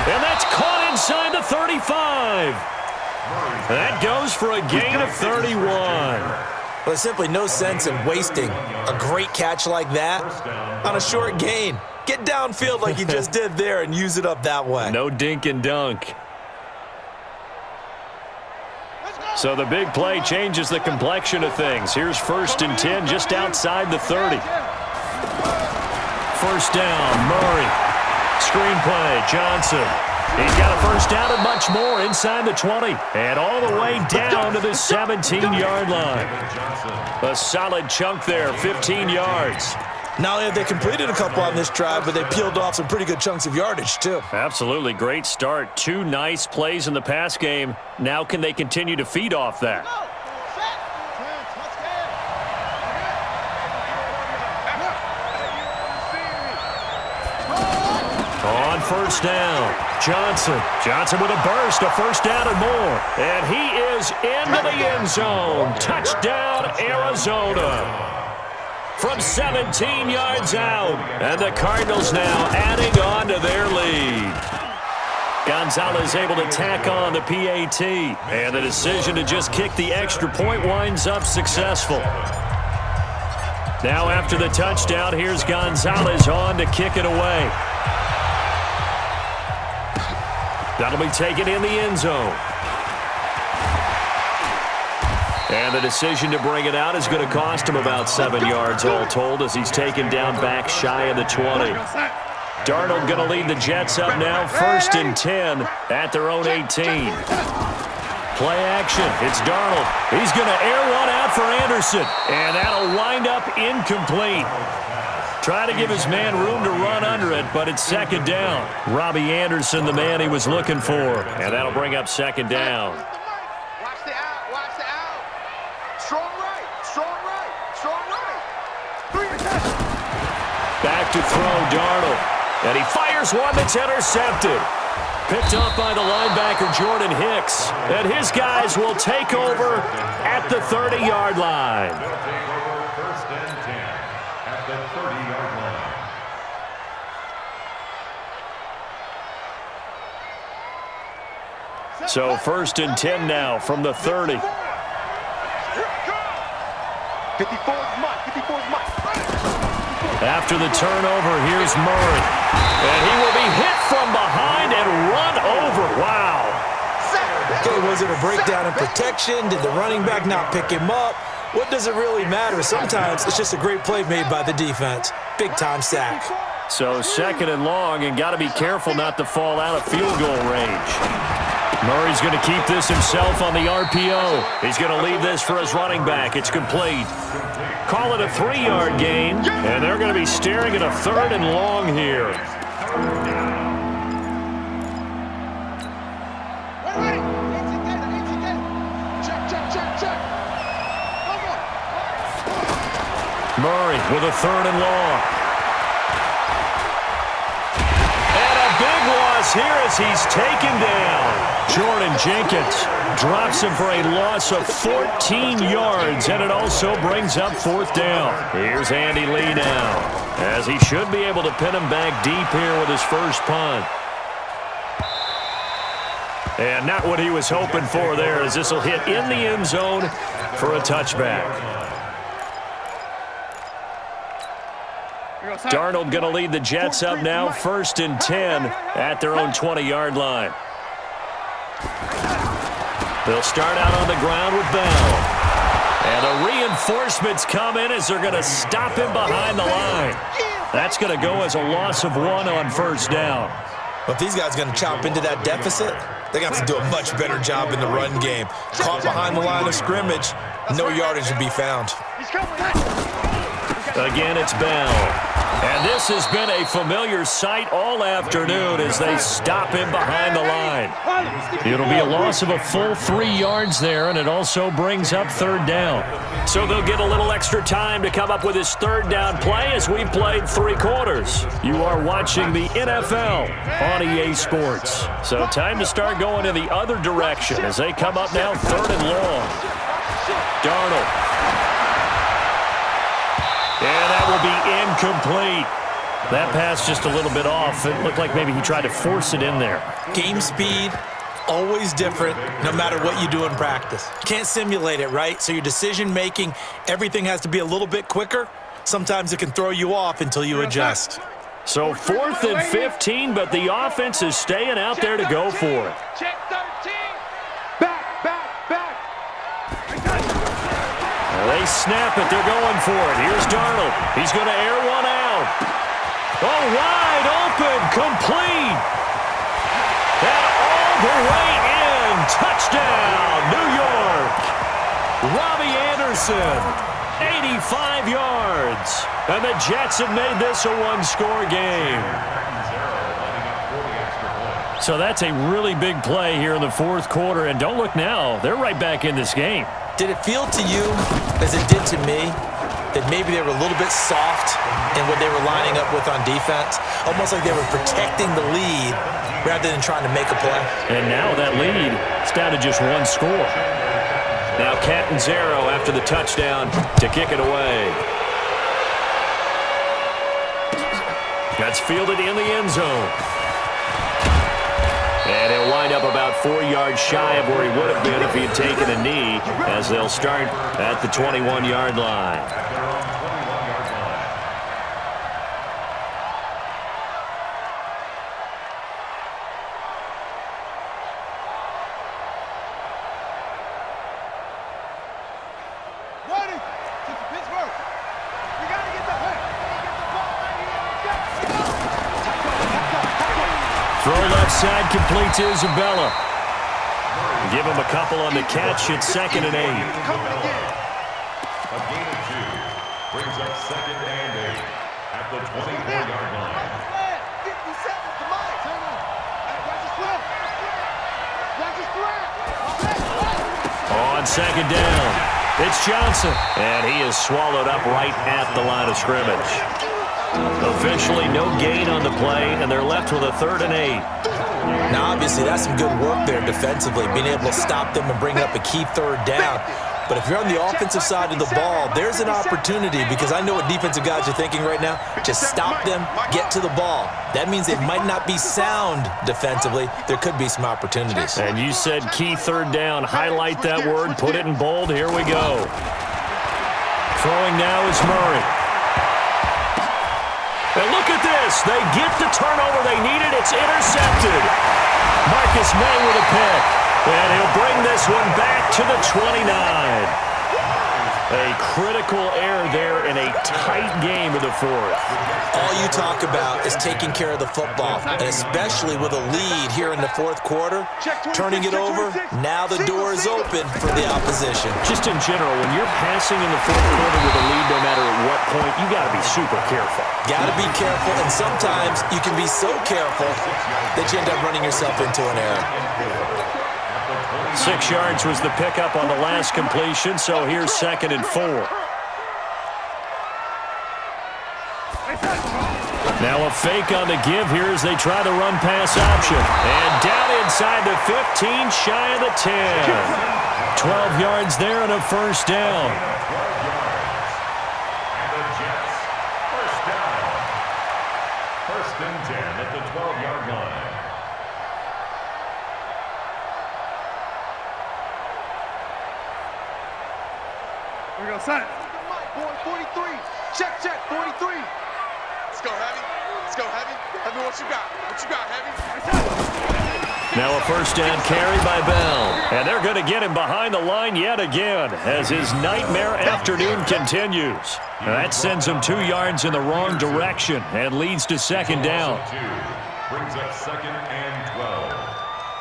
And that's caught inside the 35. That goes for a gain of 31. Well, there's simply no sense in wasting a great catch like that on a short gain. Get downfield like you just did there and use it up that way. No dink and dunk. So the big play changes the complexion of things. Here's 1st and 10 just outside the 30. First down, Murray. Screenplay, Johnson. He's got a first down and much more inside the 20. And all the way down to the 17-yard line. A solid chunk there, 15 yards. Not only have they completed a couple on this drive, but they peeled off some pretty good chunks of yardage, too. Absolutely great start. 2 nice plays in the pass game. Now can they continue to feed off that? On first down, Johnson with a burst, a first down and more. And he is into the end zone. Touchdown, Arizona. From 17 yards out. And the Cardinals now adding on to their lead. Gonzalez able to tack on the PAT. And the decision to just kick the extra point winds up successful. Now after the touchdown, here's Gonzalez on to kick it away. That'll be taken in the end zone. And the decision to bring it out is going to cost him about 7 yards all told as he's taken down back shy of the 20. Darnold going to lead the Jets up now, 1st and 10 at their own 18. Play action. It's Darnold. He's going to air one out for Anderson. And that'll wind up incomplete. Trying to give his man room to run under it, but it's 2nd down. Robbie Anderson, the man he was looking for. And that'll bring up 2nd down. Watch the out, watch the out. Strong right, strong right, strong right. 3 attacks. Back to throw, Darnold. And he fires one that's intercepted. Picked up by the linebacker, Jordan Hicks. And his guys will take over at the 30-yard line. First and 10 at the 30-yard line. So 1st and 10 now from the 30. 54 is Mike, 54 is Mike. After the turnover, here's Murray. And he will be hit from behind and run over. Wow. Okay, was it a breakdown in protection? Did the running back not pick him up? What does it really matter? Sometimes it's just a great play made by the defense. Big-time sack. So 2nd and long, and got to be careful not to fall out of field goal range. Murray's going to keep this himself on the RPO. He's going to leave this for his running back. It's complete. Call it a 3-yard gain, and they're going to be staring at a 3rd and long here. Murray with a 3rd and long. And a big loss here as he's taken down. Jordan Jenkins drops him for a loss of 14 yards, and it also brings up 4th down. Here's Andy Lee now, as he should be able to pin him back deep here with his first punt. And not what he was hoping for there, as this will hit in the end zone for a touchback. Darnold going to lead the Jets up now, 1st and 10 at their own 20-yard line. They'll start out on the ground with Bell. And the reinforcements come in as they're going to stop him behind the line. That's going to go as a loss of 1 on 1st down. But if these guys are going to chop into that deficit, they're going to have to do a much better job in the run game. Caught behind the line of scrimmage, no yardage to be found. Again, it's Bell. And this has been a familiar sight all afternoon as they stop him behind the line. It'll be a loss of a full 3 yards there, and it also brings up 3rd down. So they'll get a little extra time to come up with his 3rd down play as we've played 3 quarters. You are watching the NFL on EA Sports. So time to start going in the other direction as they come up now 3rd and long. Darnold. And that will be incomplete. That pass just a little bit off. It looked like maybe he tried to force it in there. Game speed, always different, no matter what you do in practice. You can't simulate it, right? So your decision-making, everything has to be a little bit quicker. Sometimes it can throw you off until you adjust. So 4th and 15, but the offense is staying out there to go for it. Check 13. Back. They snap it. They're going for it. Here's Darnold. He's going to air one out. Oh, wide open. Complete. And all the way in. Touchdown, New York. Robbie Anderson, 85 yards. And the Jets have made this a one-score game. So that's a really big play here in the fourth quarter. And don't look now. They're right back in this game. Did it feel to you, as it did to me, that maybe they were a little bit soft in what they were lining up with on defense? Almost like they were protecting the lead rather than trying to make a play. And now that lead is down to just one score. Now Catanzaro after the touchdown to kick it away. That's fielded in the end zone. And he'll wind up about 4 yards shy of where he would have been if he had taken a knee, as they'll start at the 21-yard line. Throw left side, complete to Isabella. Give him a couple on the catch at 2nd and 8. A gain of 2 brings up 2nd and 8 at the 24-yard line. 50 seconds, come on. On 2nd down, it's Johnson. And he is swallowed up right at the line of scrimmage. Officially no gain on the play, and they're left with a 3rd and 8. Now, obviously, that's some good work there defensively, being able to stop them and bring up a key 3rd down. But if you're on the offensive side of the ball, there's an opportunity, because I know what defensive guys are thinking right now. Just stop them, get to the ball. That means they might not be sound defensively. There could be some opportunities. And you said key 3rd down. Highlight that word, put it in bold. Here we go. Throwing now is Murray. And look at this. They get the turnover they needed. It's intercepted. Marcus May with a pick. And he'll bring this one back to the 29. A critical error there in a tight game of the fourth. All you talk about is taking care of the football, and especially with a lead here in the fourth quarter, turning it over, now the door is open for the opposition. Just in general, when you're passing in the fourth quarter with a lead, no matter at what point, you got to be super careful. Got to be careful, and sometimes you can be so careful that you end up running yourself into an error. 6 yards was the pickup on the last completion, so here's 2nd and 4. Now a fake on the give here as they try the run-pass option. And down inside the 15, shy of the 10. 12 yards there and a 1st down. And the Jets, 1st down. 1st and 10 at the 12-yard line. Here we go, set. 43. Check, 43. Let's go, Heavy. Let's go, Heavy. Heavy, what you got? What you got, Heavy? Now a 1st down carry by Bell. And they're going to get him behind the line yet again as his nightmare afternoon continues. That sends him 2 yards in the wrong direction and leads to 2nd down. Brings up 2nd and 12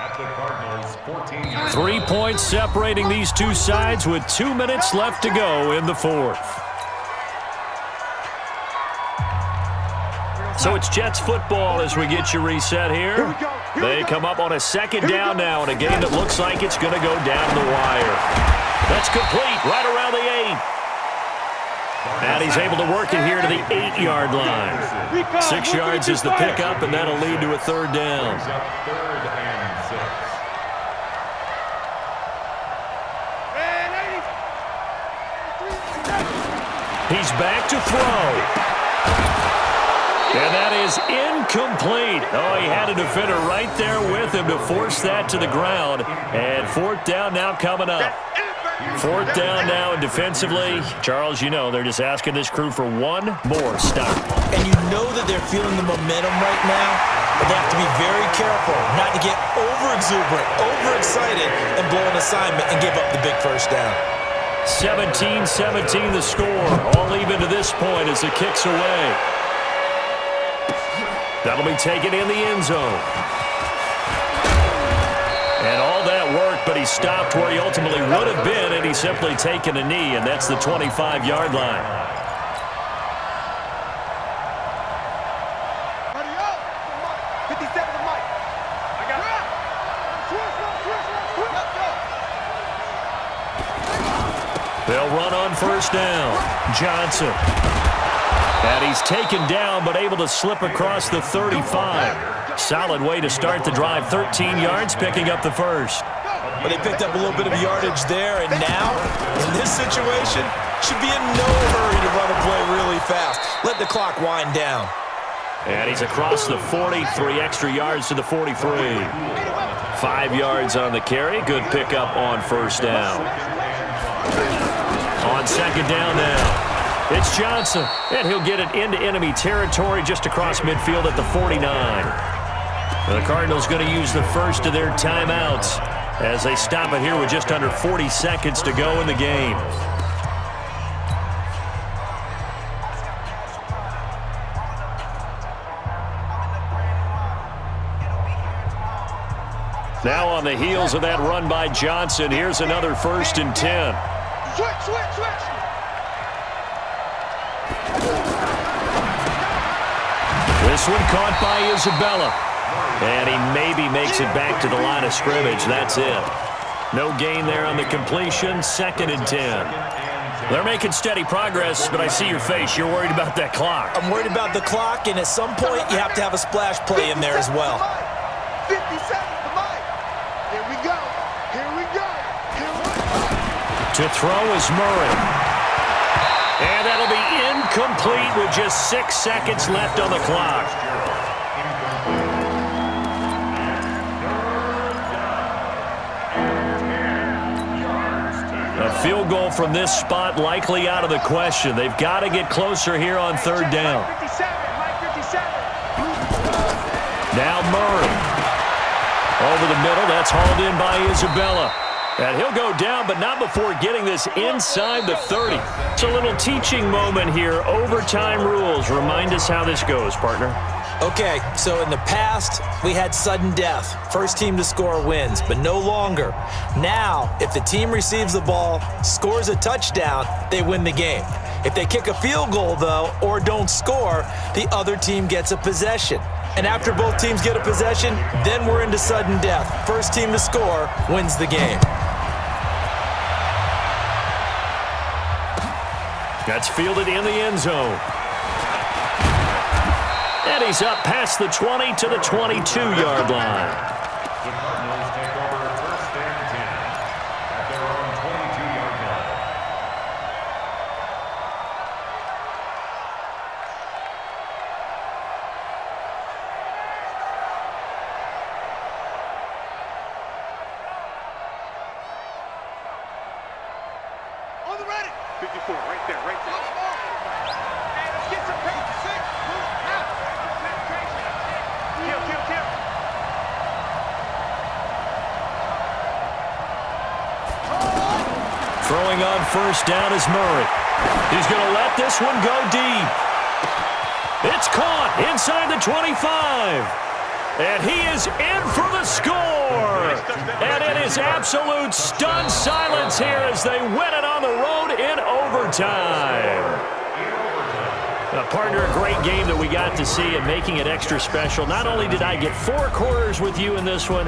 at the Cardinals' 14-yard 3 points separating these two sides with 2 minutes left to go in the fourth. So it's Jets football as we get you reset here. They come up on a 2nd down now in a game that looks like it's going to go down the wire. That's complete right around the 8. And he's able to work it here to the 8-yard line. 6 yards is the pickup, and that'll lead to a 3rd down. 3rd and 6. He's back to throw. And that is incomplete. Oh, he had a defender right there with him to force that to the ground. And fourth down now coming up. Fourth down now, and defensively, Charles, you know, they're just asking this crew for one more stop. And you know that they're feeling the momentum right now, but they have to be very careful not to get over-exuberant, overexcited, and blow an assignment and give up the big first down. 17-17 the score. All even to this point as it kicks away. That'll be taken in the end zone. And all that worked, but he stopped where he ultimately would have been, and he's simply taken a knee, and that's the 25-yard line. Hurry up! 57 to Mike. I got it. They'll run on first down. Johnson. And he's taken down, but able to slip across the 35. Solid way to start the drive. 13 yards, picking up the first. Well, they picked up a little bit of yardage there, and now, in this situation, should be in no hurry to run a play really fast. Let the clock wind down. And he's across the 40, 3 extra yards to the 43. 5 yards on the carry. Good pickup on first down. On second down now. It's Johnson, and he'll get it into enemy territory just across midfield at the 49. And the Cardinals going to use the first of their timeouts as they stop it here with just under 40 seconds to go in the game. Now on the heels of that run by Johnson, here's another 1st and 10. Switch. This one caught by Isabella. And he maybe makes it back to the line of scrimmage. That's it. No gain there on the completion. 2nd and 10. They're making steady progress, but I see your face. You're worried about that clock. I'm worried about the clock, and at some point, you have to have a splash play in there as well. 50 seconds to Mike. Here we go. To throw is Murray. And that'll be incomplete with just 6 seconds left on the clock. A field goal from this spot likely out of the question. They've got to get closer here on 3rd down. Now Murray. Over the middle, that's hauled in by Isabella. And he'll go down, but not before getting this inside the 30. It's a little teaching moment here. Overtime rules. Remind us how this goes, partner. Okay, so in the past, we had sudden death. First team to score wins, but no longer. Now, if the team receives the ball, scores a touchdown, they win the game. If they kick a field goal, though, or don't score, the other team gets a possession. And after both teams get a possession, then we're into sudden death. First team to score wins the game. That's fielded in the end zone. And he's up past the 20 to the 22-yard line. The Cardinals take over 1st and 10 at their own 22-yard line. On the ready. 54, right there. Hey, let's get some pace. Kill. Throwing on first down is Murray. He's going to let this one go deep. It's caught inside the 25. And he is in for the score. And it is absolute stunned silence here as they win it on the road in overtime. Partner, a great game that we got to see and making it extra special. Not only did I get 4 quarters with you in this one,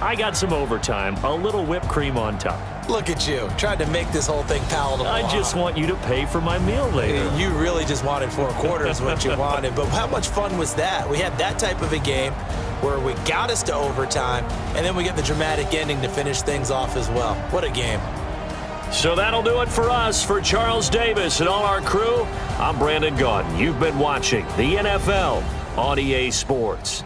I got some overtime, a little whipped cream on top. Look at you, trying to make this whole thing palatable. I just want you to pay for my meal later. You really just wanted 4 quarters what you wanted, but how much fun was that? We had that type of a game where we got us to overtime, and then we get the dramatic ending to finish things off as well. What a game. So that'll do it for us. For Charles Davis and all our crew, I'm Brandon Gaudin. You've been watching the NFL on EA Sports.